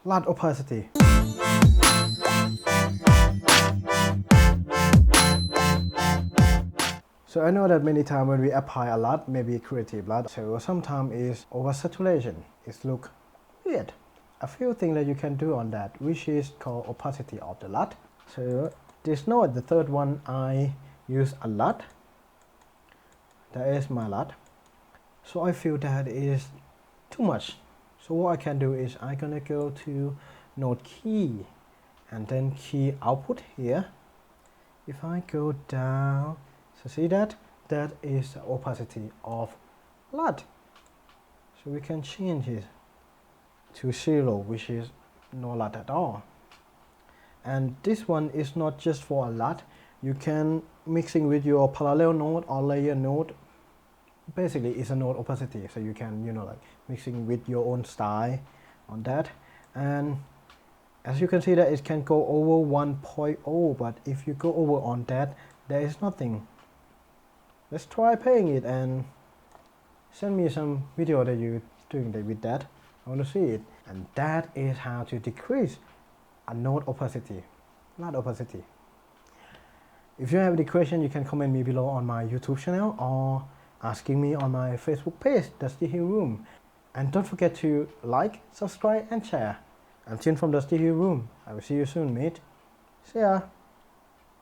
Luts opacity. So I know that many times when we apply a lot, maybe creative LUT, so sometimes is oversaturation. It look weird. A few things that you can do on that, which is called opacity of the LUT. So this node, the third one, I use a lot. That is my LUT. So I feel that is too much. So what I can do is I'm gonna go to node key and then key output here. If I go down, so see that? That is the opacity of LUT. So we can change it to 0, which is no LUT at all. And this one is not just for a LUT. You can mixing with your parallel node or layer node. Basically, it's a node opacity. So you can, like mixing with your own style on that. And as you can see that it can go over 1.0, but if you go over on that, there is nothing. Let's try paying it and send me some video that you're doing with that. I want to see it. And that is how to decrease a node opacity, LUT opacity. If you have any question, you can comment me below on my YouTube channel or asking me on my Facebook page, DustyHueRoom. And don't forget to like, subscribe and share. I'm Jinn from DustyHueRoom. I will see you soon, mate. See ya.